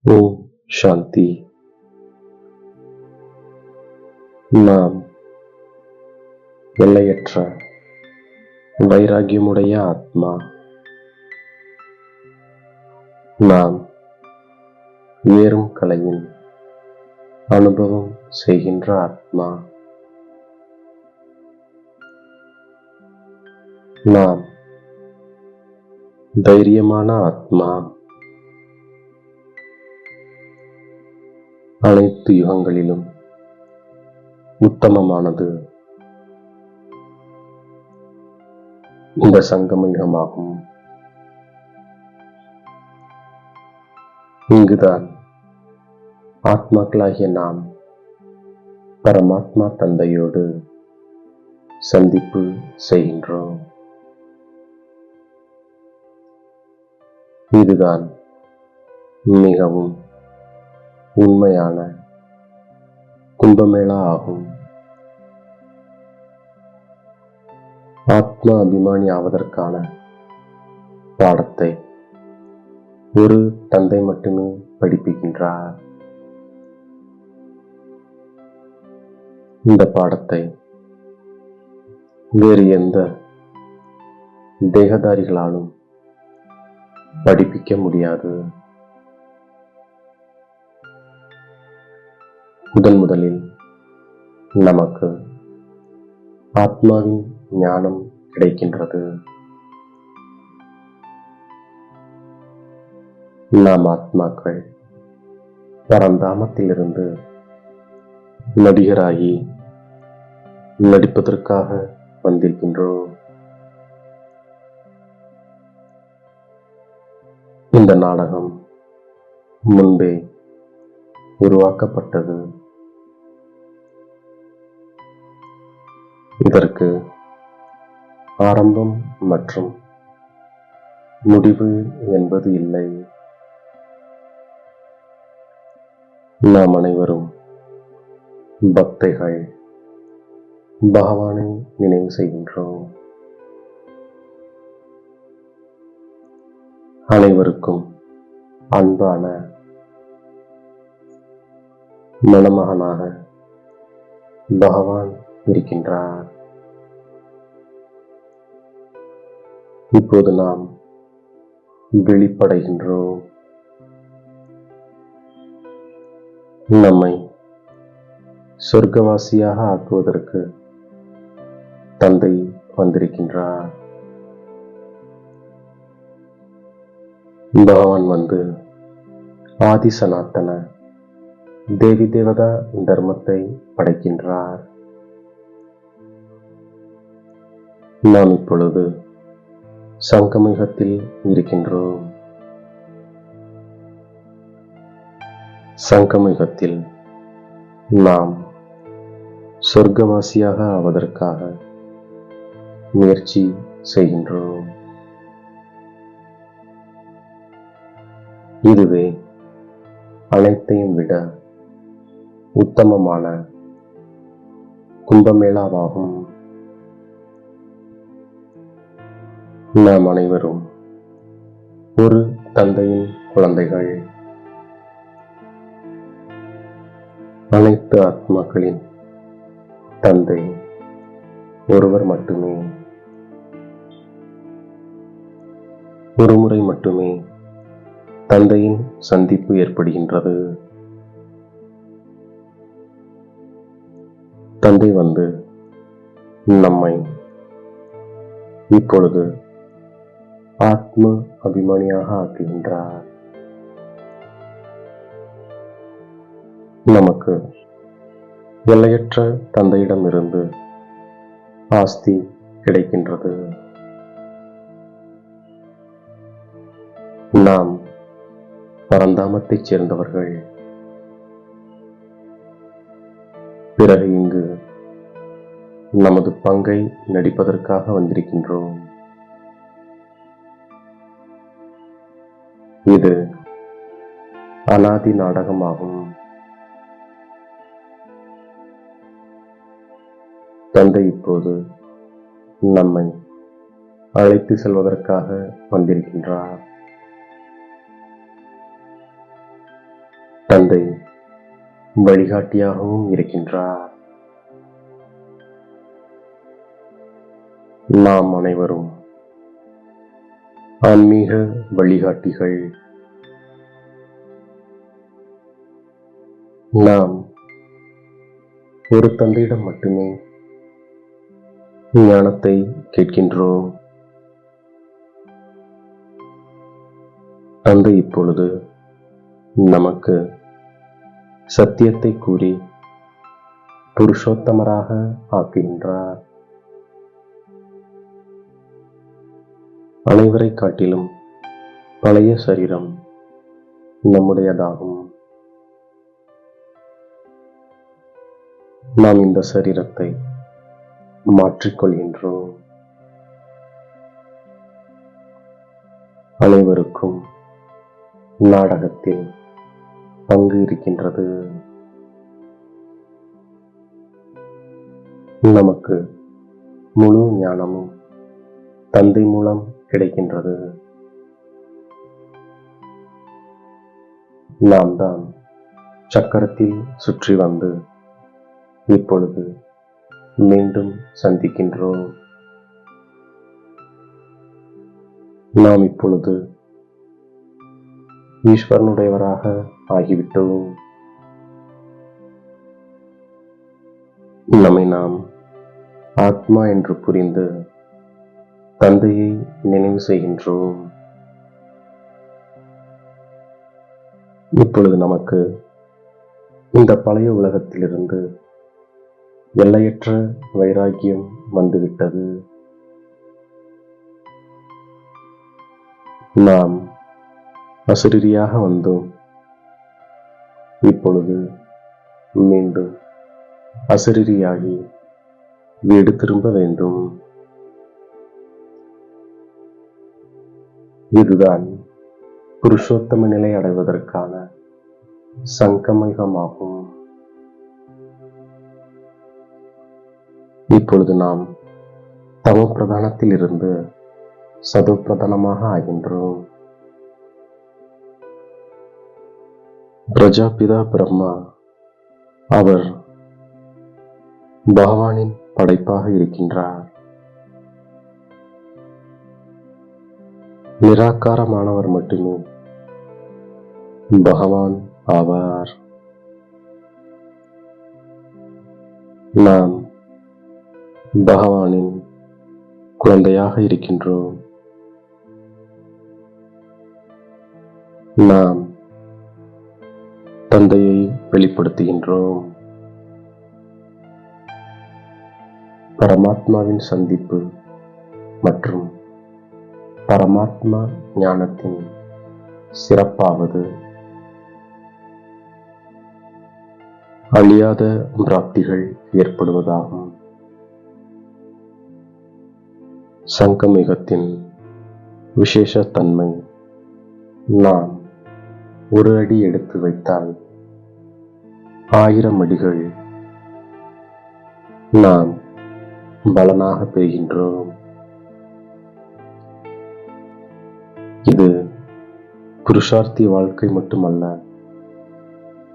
ஓம் சாந்தி. நாம் எல்லையற்ற வைராகியமுடைய ஆத்மா. நாம் ஏறும் கலையின் அனுபவம் செய்கின்ற ஆத்மா. நாம் தைரியமான ஆத்மா. அனைத்து யுகங்களிலும் உத்தமமானது இந்த சங்கம யுகமாகும். இங்குதான் ஆத்மாக்களாகிய நாம் பரமாத்மா தந்தையோடு சந்திப்பு செய்கின்றோம். இதுதான் மிகவும் உண்மையான கும்பமேளா ஆகும். ஆத்மா அபிமானி ஆவதற்கான பாடத்தை ஒரு தந்தை மட்டுமே படிப்பிக்கின்றார். இந்த பாடத்தை வேறு எந்த தேகதாரிகளாலும் படிப்பிக்க முடியாது. முதலில் நமக்கு ஆத்மாவின் ஞானம் கிடைக்கின்றது. நாம் ஆத்மாக்கள் பரந்தாமத்திலிருந்து நடிகராகி நடிப்பதற்காக வந்திருக்கின்றோம். இந்த நாடகம் முன்பே உருவாக்கப்பட்டது. இதற்கு ஆரம்பம் மற்றும் முடிவு என்பது இல்லை. நாம் அனைவரும் பக்தைகள் பகவானை நினைவு செய்கின்றோம். அனைவருக்கும் அன்பான மணமகனாக பகவான் இருக்கின்றார். இப்போது நாம் வெளிப்படைகின்றோம். நம்மை சொர்க்கவாசியாக ஆக்குவதற்கு தந்தை வந்திருக்கின்றார். பகவான் வந்து ஆதி சனாத்தன தேவி தேவதா தர்மத்தை படைக்கின்றார். நாம் இப்பொழுது சங்கமயுகத்தில் இருக்கின்றோம். சங்கமயுகத்தில் நாம் சொர்க்கவாசியாக ஆவதற்காக முயற்சி செய்கின்றோம். இதுவே அனைத்தையும் விட உத்தமமான கும்பமேளாவாகும். நாம் அனைவரும் ஒரு தந்தையின் குழந்தைகள். அனைத்து ஆத்மாக்களின் தந்தை ஒருவர் மட்டுமே. ஒரு முறை மட்டுமே தந்தையின் சந்திப்பு ஏற்படுகின்றது. தந்தை வந்து நம்மை இப்பொழுது ஆத்ம அபிமானியாக ஆக்குகின்றார். நமக்கு எல்லையற்ற தந்தையிடமிருந்து ஆஸ்தி கிடைக்கின்றது. நாம் பரந்தாமத்தைச் சேர்ந்தவர்கள். பிறகு இங்கு நமது பங்கை நடிப்பதற்காக வந்திருக்கின்றோம். இது அனாதி நாடகமாகும். தந்தை இப்போது நம்மை அழைத்து செல்வதற்காக வந்திருக்கின்றார். தந்தை வழிகாட்டியாகவும் இருக்கின்றார். நாம் அனைவரும் ஆன்மீக வழிகாட்டிகள். நாம் ஒரு தந்தையிடம் மட்டுமே ஞானத்தை கேட்கின்றோம். தந்தை இப்பொழுது நமக்கு சத்தியத்தை கூறி புருஷோத்தமராக ஆக்குகின்றார். அனைவரை காட்டிலும் பழைய சரீரம் நம்முடையதாகும். நாம் இந்த சரீரத்தை மாற்றிக்கொள்கின்றோம். அனைவருக்கும் நாடகத்தில் பங்கு இருக்கின்றது. நமக்கு முழு ஞானமும் தந்தை மூலம் கிடைக்கின்றது. நாம் தான் சக்கரத்தில் சுற்றி வந்து இப்பொழுது மீண்டும் சந்திக்கின்றோம். நாம் இப்பொழுது ஈஸ்வரனுடையவராக ஆகிவிட்டோம். நம்மை நாம் ஆத்மா என்று புரிந்து தந்தையை நினைவு செய்கின்றோம். இப்பொழுது நமக்கு இந்த பழைய உலகத்திலிருந்து எல்லையற்ற வைராக்கியம் வந்துவிட்டது. நாம் அசரீரியாக வந்தோம். இப்பொழுது மீண்டும் அசரீரியாகி வீடு திரும்ப வேண்டும். இதுதான் புருஷோத்தம நிலை அடைவதற்கான சங்கமயுகமாகும். இப்பொழுது நாம் தமோ பிரதானத்தில் இருந்து சதோ பிரதானமாக ஆகின்றோம். பிரஜாபிதா பிரம்மா அவர் பகவானின் படைப்பாக இருக்கின்றார். நிராகாரமானவர் மட்டுமே பகவான் ஆவார். நாம் பகவானின் குழந்தையாக இருக்கின்றோம். நாம் தந்தையை வெளிப்படுத்துகின்றோம். பரமாத்மாவின் சந்திப்பு மற்றும் பரமாத்மா ஞானத்தின் சிறப்பாவது அழியாத பிராப்திகள் ஏற்படுவதாகும். சங்கமிகத்தின் விசேஷ தன்மை, நாம் ஒரு அடி எடுத்து வைத்தால் 1000 அடிகள் நாம் பலனாக பெறுகின்றோம். இது புருஷார்த்தி வாழ்க்கை மட்டுமல்ல,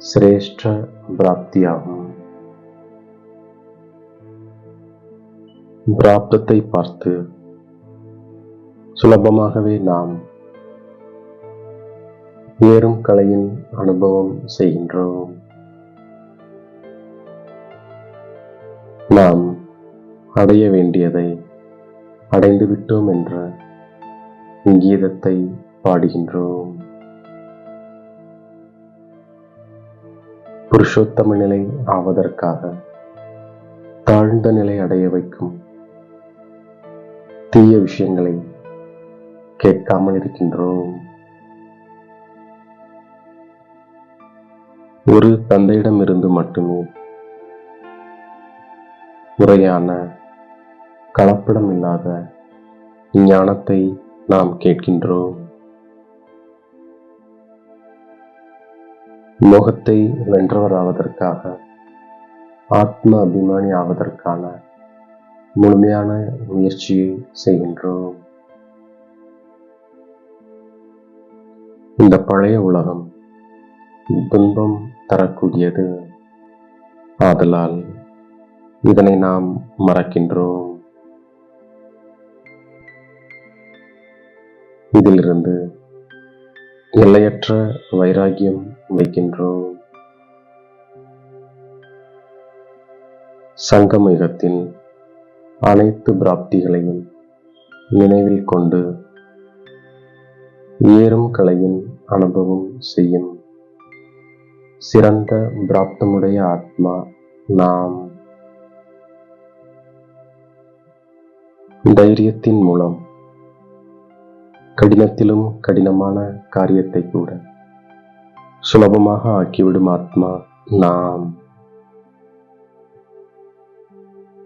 சிரேஷ்ட பிராப்தியாகும். பிராப்தத்தை பார்த்து சுலபமாகவே நாம் ஏறும் கலையின் அனுபவம் செய்கின்றோம். நாம் அடைய வேண்டியதை அடைந்து விட்டோம் என்ற கீதத்தை பாடுகின்றோம். புருஷோத்தம நிலை ஆவதற்காக தாழ்ந்த நிலை அடைய வைக்கும் தீய விஷயங்களை கேட்காமல் இருக்கின்றோம். ஒரு தந்தையிடமிருந்து மட்டுமே முறையான கலப்படம் இல்லாத ஞானத்தை நாம் கேட்கின்றோம். மோகத்தை வென்றவராவதற்காக, ஆத்ம அபிமானி ஆவதற்கான முழுமையான முயற்சியை செய்கின்றோம். இந்த பழைய உலகம் துன்பம் தரக்கூடியது. ஆதலால் இதனை நாம் மறக்கின்றோம். இதிலிருந்து எல்லையற்ற வைராகியம் வைக்கின்றோம். சங்கமயுகத்தின் அனைத்து பிராப்திகளையும் நினைவில் கொண்டு ஏறும் கலையின் அனுபவம் செய்யும் சிறந்த பிராப்தமுடைய ஆத்மா நாம். தைரியத்தின் மூலம் கடினத்திலும் கடினமான காரியத்தை கூட சுலபமாக ஆக்கிவிடும் ஆத்மா நாம்.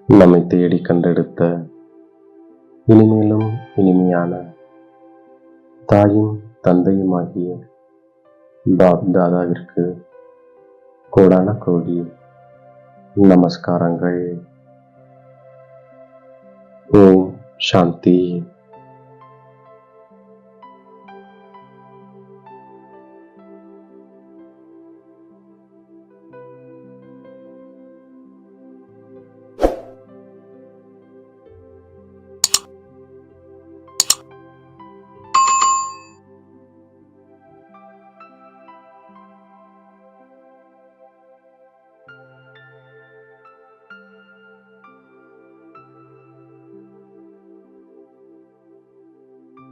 நம்மை தேடி கண்டெடுத்த இனிமேலும் இனிமையான தாயும் தந்தையுமாகிய பாப் தாதாவிற்கு கோடான கோடி நமஸ்காரங்கள். ஓம் சாந்தி.